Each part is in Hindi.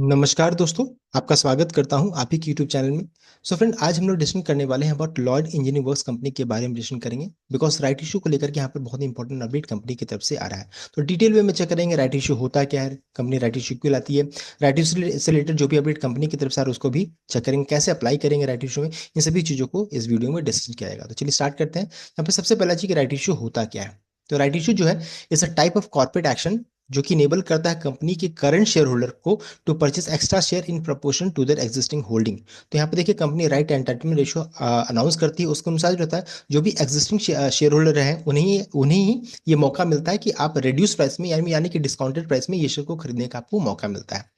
नमस्कार दोस्तों। आपका स्वागत करता हूं आप ही के यूट्यूब चैनल में। सो फ्रेंड, आज हम लोग डिस्कशन करने वाले हैं about Lloyd engineering works company के बारे में डिस्कशन करेंगे। बिकॉज राइट इशू को लेकर के यहाँ पर बहुत इंपॉर्टेंट अपडेट कंपनी की तरफ से आ रहा है। तो डिटेल वे में चेक करेंगे राइट इशू होता क्या है, कंपनी राइट इशू क्यों लाती है, राइट इशू से रिलेटेड जो भी अपडेट कंपनी की तरफ से आ रहा है उसको भी चेक करेंगे, कैसे अप्लाई करेंगे राइट इशू में। इन सभी चीज़ों को इस वीडियो में डिस्कशन किया जाएगा। तो चलिए स्टार्ट करते हैं। यहाँ पर सबसे पहला चीज कि राइट इशू होता क्या है। तो राइट इशू जो है is a type of corporate action जो कि इनेबल करता है कंपनी के करंट शेयर होल्डर को to purchase extra share in proportion to their existing holding. तो यहाँ पे देखिए company right entitlement ratio announce करती है, उसके अनुसार जो रहता है जो भी एग्जिस्टिंग शेयर होल्डर हैं उन्हें उन्हें ही ये मौका मिलता है कि आप रिड्यूस प्राइस में यानी कि डिस्काउंटेड प्राइस में ये शेयर को खरीदने का आपको मौका मिलता है।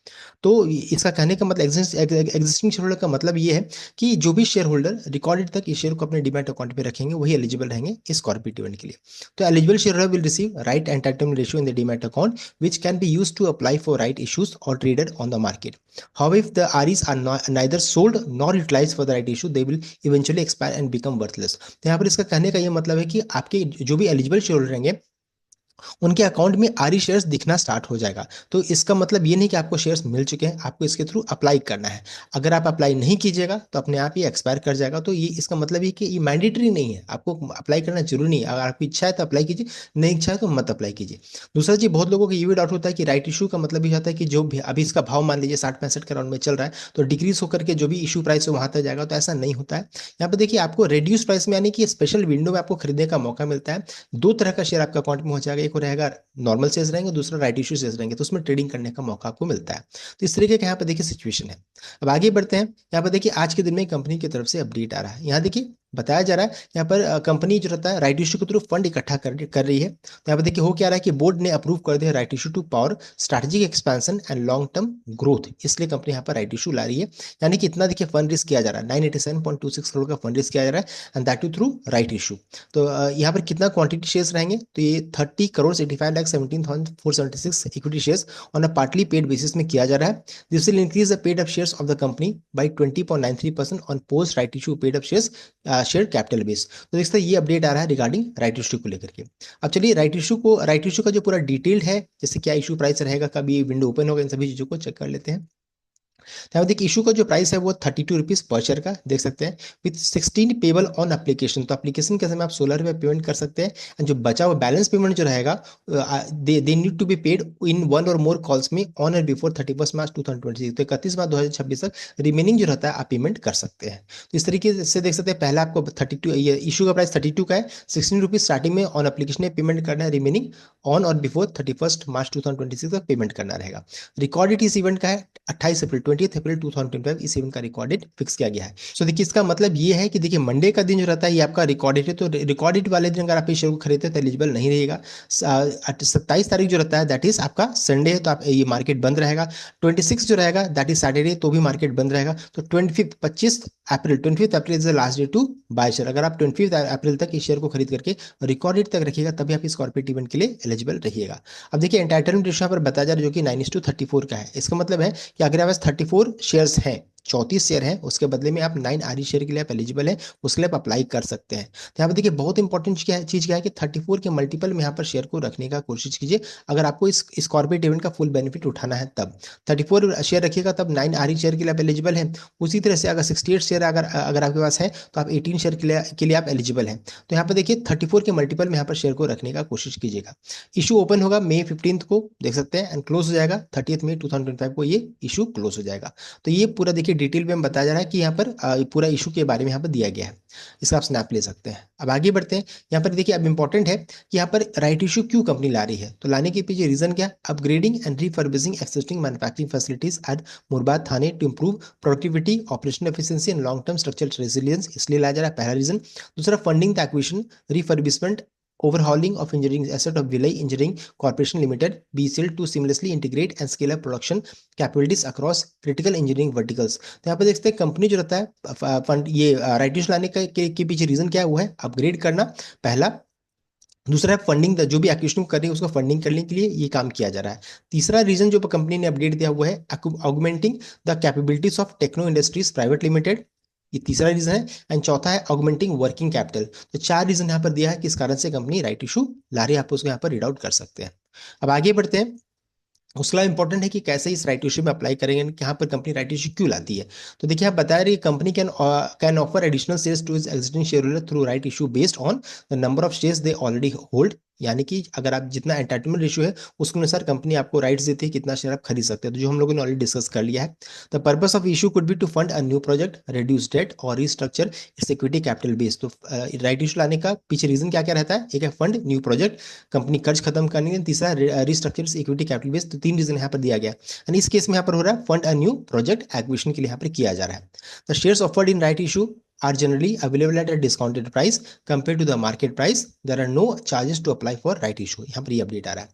तो इसका कहने का मतलब एग्जिस्टिंग शेयर होल्डर का मतलब ये है कि जो भी शेयर होल्डर रिकॉर्डेड तक इस शेयर को अपने डिमैट अकाउंट में रखेंगे वही एलिजिबल रहेंगे इस कॉर्पोरेट इवेंट के लिए। तो eligible share holder will receive right entitlement ratio in the demat account which can be used to apply for right issues or traded on the market. However, if the REs are neither sold nor utilized for the right issue, they will eventually expire and become worthless. तो यहाँ पर इसका कहने का ये मतलब है कि आपके जो भी एलिजिबल शेयर होल्डर रहेंगे उनके अकाउंट में आरई शेयर्स दिखना स्टार्ट हो जाएगा। तो इसका मतलब ये नहीं कि आपको शेयर्स मिल चुके हैं, आपको इसके थ्रू अप्लाई करना है। अगर आप अप्लाई नहीं कीजिएगा तो अपने आप ही एक्सपायर कर जाएगा। तो ये इसका मतलब ये कि ये मैंडेटरी नहीं है, आपको अप्लाई करना जरूरी नहीं है। अगर आपकी इच्छा है तो अप्लाई कीजिए, नहीं इच्छा है तो मत अप्लाई कीजिए। दूसरा चीज, बहुत लोगों को ये भी डाउट होता है कि राइट इशू का मतलब ये होता है कि जो भी अभी इसका भाव मान लीजिए 60-65 के राउंड में चल रहा है तो डिक्रीज होकर के जो भी इशू प्राइस है वहां तक जाएगा। तो ऐसा नहीं होता है। यहाँ पे देखिए आपको रेड्यूस प्राइस में यानी कि स्पेशल विंडो में आपको खरीदने का मौका मिलता है। दो तरह का शेयर आपके अकाउंट में हो जाएगा, एक रहेगा नॉर्मल शेयर्स रहेंगे, दूसरा राइट इशू शेयर्स रहेंगे। तो उसमें ट्रेडिंग करने का मौका आपको मिलता है। तो इस तरीके का यहाँ पे देखिए सिचुएशन है। अब आगे बढ़ते हैं। यहाँ पे देखिए आज के दिन में कंपनी की तरफ से अपडेट आ रहा है। यहाँ देखिए बताया जा रहा है यहाँ पर कंपनी जो रहता है राइट इशू के थ्रू फंड इकट्ठा कर रही है। तो यहाँ पे देखिए हो क्या रहा है कि बोर्ड ने अप्रूव कर दिया right issue to power strategic expansion and long term growth, इसलिए कंपनी यहाँ पर राइट इशू ला रही है। यानी कि इतना देखिए फंड रेज किया जा रहा है, 987.26 करोड़ का फंड रेज किया जा रहा है and that too through right issue. तो यहाँ पर कितना क्वांटिटी शेयर्स रहेंगे, तो ये 30 crore 85 lakh 17,476 equity shares on a partly paid basis में किया जा रहा है। This will increase the paid up shares of the company by 20.93% on post right issue paid up shares share capital base. तो देखते हैं ये अपडेट आ रहा है रिगार्डिंग राइट इशू को लेकर के। अब चलिए राइट इशू का जो पूरा डिटेल्ड है, जैसे क्या इशू प्राइस रहेगा, कब ये विंडो ओपन होगा, इन सभी चीजों को चेक कर लेते हैं। यहाँ देखिए इशू का जो प्राइस है वो 32 रुपीज पर शेयर का देख सकते हैं, विथ 16 पेबल ऑन एप्लीकेशन। तो एप्लीकेशन के समय आप 16 रुपये पेमेंट कर सकते हैं। एंड जो बचा हुआ बैलेंस पेमेंट जो रहेगा they need to be paid in one or more calls में ऑन और बिफोर 31 मार्च 2026। तो 31 मार्च 2026 तक रिमेनिंग जो रहता है आप पेमेंट कर सकते हैं। तो इस तरीके से देख सकते हैं, पहले आपको 32, ये इशू का प्राइस 32 का है, 16 रुपीज स्टार्टिंग में ऑन एप्लीकेशन में पेमेंट करना है, remaining on or before 31 March 2026 तक पेमेंट करना रहेगा। रिकॉर्डेड इस इवेंट का है 28 अप्रैल 20 अप्रैल 2025 इस इवेंट का रिकॉर्डेड फिक्स किया गया है। सो देखिए इसका मतलब ये है कि देखिए मंडे का दिन जो रहता है ये आपका रिकॉर्डेड है। तो रिकॉर्डेड वाले दिन अगर आप इस शेयर को खरीदते हैं तो एलिजिबल नहीं रहेगा। 27 तारीख जो रहता है दैट इज आपका संडे है, तो आप ये मार्केट बंद रहेगा। 26 जो रहेगा दैट इज सैटरडे, तो भी मार्केट बंद रहेगा। तो 25 April is the last day to buy share. अगर आप 25 अप्रैल तक इस शेयर को खरीद करके रिकॉर्डेड तक रखिएगा तभी आप इस कॉर्पोरेट इवेंट के लिए एलिजिबल रहिएगा। अब देखिए एंटाइटलमेंट रेशियो पर बताया जा रहा है जो कि 9:34 का है। इसका मतलब है कि अगर आपके पास 34 शेयर्स हैं, 34 शेयर हैं, उसके बदले में आप 9 आरई शेयर के लिए आप एलिजिबल है, उसके लिए आप अप्लाई कर सकते हैं। तो यहाँ पे देखिए बहुत इंपॉर्टेंट चीज क्या है कि 34 के मल्टीपल में यहाँ पर शेयर को रखने का कोशिश कीजिए अगर आपको इस कॉर्पोरेट इवेंट का फुल बेनिफिट उठाना है तब 34 शेयर रखिएगा, तब 9 आरई शेयर के लिए आप एलिजिबल है। उसी तरह से अगर 68 शेयर अगर अगर आपके पास है तो आप 18 शेयर के लिए आप एलिजिबल है। तो यहाँ पर देखिए 34 के मल्टीपल में यहाँ पर शेयर को रखने का कोशिश कीजिएगा। इशू ओपन होगा मई 15 को देख सकते हैं एंड क्लोज हो जाएगा 30 मई 2025 को, ये इशू क्लोज हो जाएगा। तो ये पूरा देखिए डिटेल में बताया जा रहा है कि यहाँ पर पूरा इशू के बारे में यहाँ पर दिया गया है, इसका आप स्नैप ले सकते हैं। अब आगे बढ़ते हैं। यहाँ पर देखिए अब इंपॉर्टेंट है कि यहाँ पर राइट इशू क्यों कंपनी ला रही है। तो लाने के पीछे रीजन क्या, upgrading and refurbishing existing manufacturing facilities at Murbad Thane to improve productivity operational efficiency and long term structural resilience, इसलिए लाया जा रहा है, पहला रीजन। दूसरा funding the acquisition refurbishment overhauling of engineering asset of Vilay Engineering Corporation Limited BCL to seamlessly integrate and scale up production capabilities across critical engineering verticals। तो यहाँ पे देखते हैं कंपनी जो रहता है फंड ये राइट इशू लाने के पीछे रीजन क्या है, वो है अपग्रेड करना पहला। दूसरा है फंडिंग, जो भी एक्विजिशन कर रही है उसको फंडिंग करने के लिए ये काम किया जा रहा है। तीसरा रीजन जो कंपनी ने अपडेट दिया हुआ है augmenting the capabilities of techno industries private limited, ये तीसरा रीजन है। एंड चौथा है ऑगमेंटिंग वर्किंग कैपिटल। तो चार रीजन यहाँ पर दिया है किस कारण से कंपनी राइट इशू ला रही है, आप उसको यहाँ पर रीड आउट कर सकते हैं। अब आगे बढ़ते हैं। उसके अलावा इंपॉर्टेंट है कि कैसे इस राइट इशू में अप्लाई करेंगे, कि यहाँ पर कंपनी राइट इशू क्यों लाती है। तो देखिए आप बता रहे company can offer additional shares two is existing share holder through right issue based on the number of shares they already hold. यानी कि अगर आप जितना एंटाइटलमेंट रेशियो है उसके अनुसार कंपनी आपको राइट्स देती है कितना शेयर आप खरीद सकते हैं, तो जो हम लोगों ने ऑलरेडी डिस्कस कर लिया है। The purpose of issue could be to fund a new project, reduce debt और restructure its equity capital base. तो राइट इशू लाने का पीछे रीजन क्या क्या रहता है, एक है फंड न्यू प्रोजेक्ट, कंपनी कर्ज खत्म करनी है, तीसरा रिस्ट्रक्चर इक्विटी कैपिटल बेस। तो तीन रीजन यहाँ पर दिया गया है। एंड इस केस में यहाँ पर हो रहा है fund a new project acquisition के लिए यहाँ पर किया जा रहा है। The shares offered in right issue are generally available at a discounted price compared to the market price. There are no charges to apply for right issue. यहाँ पर ये अपडेट आ रहा है।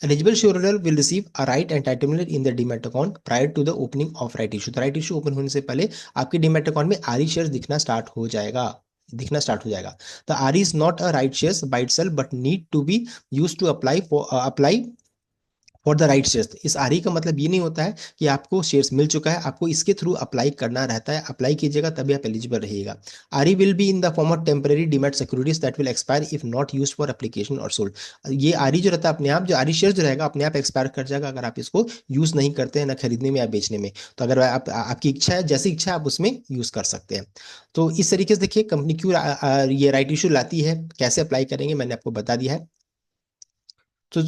Eligible shareholder will receive a right entitlement in the demat account prior to the opening of right issue. तो right issue ओपन होने से पहले आपके डीमैट अकाउंट में आरई शेयर्स दिखना स्टार्ट हो जाएगा। The RE is not a right shares by itself but need to be used to apply for the right shares. इस आरई का मतलब ये नहीं होता है कि आपको शेयर्स मिल चुका है, आपको इसके थ्रू अप्लाई करना रहता है, अप्लाई कीजिएगा तभी आप एलिजिबल रहिएगा। RE will be in the form of temporary demat securities that will expire if not use for application or sold. ये आरई जो रहता है अपने आप, जो आरई शेयर जो रहेगा अपने आप एक्सपायर कर जाएगा अगर आप इसको यूज नहीं करते हैं ना खरीदने में या बेचने में। तो अगर आपकी इच्छा है, जैसी इच्छा है आप उसमें यूज कर सकते हैं। तो इस तरीके से देखिए कंपनी क्यों ये राइट इशू लाती है, कैसे अप्लाई करेंगे मैंने आपको बता दिया है। तो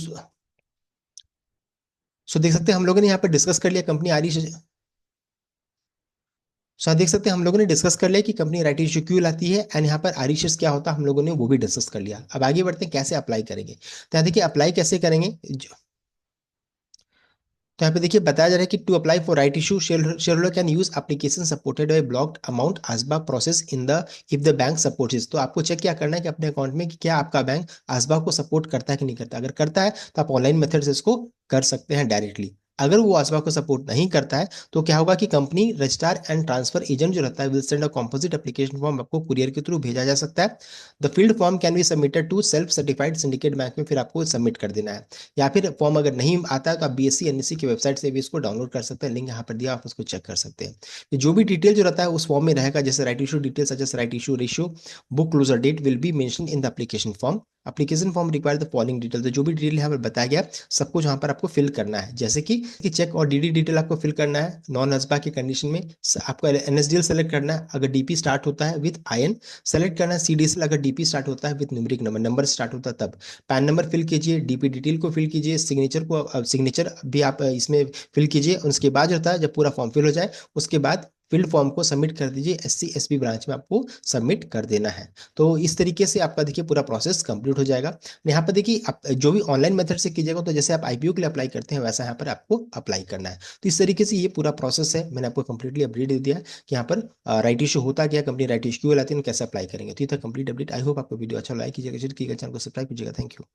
सो देख सकते हैं हम लोगों ने यहाँ पर डिस्कस कर लिया कंपनी आरई। सो देख सकते हैं हम लोगों ने डिस्कस कर लिया कि कंपनी राइट इशू क्यों लाती है, एंड यहाँ पर आरईशीएस क्या होता है हम लोगों ने वो भी डिस्कस कर लिया। अब आगे बढ़ते हैं कैसे अप्लाई करेंगे। तो यहाँ देखिए अप्लाई कैसे करेंगे। तो यहाँ पे देखिए बताया जा रहा है कि to apply for right issue share holder can use application supported by blocked amount ASBA process in the if the bank supports. तो आपको चेक क्या करना है कि अपने अकाउंट में कि क्या आपका बैंक आसबा को सपोर्ट करता है कि नहीं करता। अगर करता है तो आप ऑनलाइन मेथड से इसको कर सकते हैं डायरेक्टली। अगर वो आसबा को सपोर्ट नहीं करता है तो क्या होगा कि company registrar and transfer agent जो रहता है will send a composite application form आपको कुरियर के थ्रू भेजा जा सकता है। The filled form can be submitted to self certified syndicate bank में, फिर आपको सबमिट कर देना है। या फिर फॉर्म अगर नहीं आता है तो आप बीएससी एनएससी की वेबसाइट से भी इसको डाउनलोड कर सकते हैं, लिंक यहाँ पर दिया आप उसको चेक कर सकते हैं। ये जो भी डिटेल जो रहता है उस फॉर्म में रहेगा, जैसे right issue detail such as right issue ratio book closure date will be mention in the application form. Application form require the following detail. तो जो भी डिटेल यहाँ पर बताया गया सब कुछ यहाँ पर आपको फिल करना है, जैसे कि चेक और डीडी डिटेल आपको फिल करना है। नॉन हस्बा की कंडीशन में आपको एनएसडीएल सेलेक्ट करना है, अगर डीपी स्टार्ट होता है विद आईएन सेलेक्ट करना है। सीडीएसएल अगर डीपी स्टार्ट होता है with numeric number, number start होता है तब। पैन नंबर फिल कीजिए, डीपी डिटेल को फिल कीजिए, सिग्नेचर भी आप इसमें फिल कीजिए। उसके बाद जो होता है जब पूरा फॉर्म फिल हो जाए उसके बाद फिल्ड फॉर्म को सबमिट कर दीजिए, एससी एसबी ब्रांच में आपको सबमिट कर देना है। तो इस तरीके से आपका देखिए पूरा प्रोसेस कंप्लीट हो जाएगा। यहाँ पर देखिए आप जो भी ऑनलाइन मेथड से कीजिएगा तो जैसे आप आईपीओ के लिए अप्लाई करते हैं वैसा यहाँ पर आपको अप्लाई करना है। तो इस तरीके से ये पूरा प्रोसेस है, मैंने आपको कंप्लीटली अपडेट दे दिया है कि यहाँ पर राइट इशू होता क्या, कंपनी राइट इशू क्यों लाती है, कैसे अप्लाई करेंगे। तो ये था कंप्लीट अपडेट। आई होप आपको वीडियो अच्छा लाइक कीजिएगा, शेयर कीजिएगा, चैनल को सब्सक्राइब कीजिएगा। Thank you.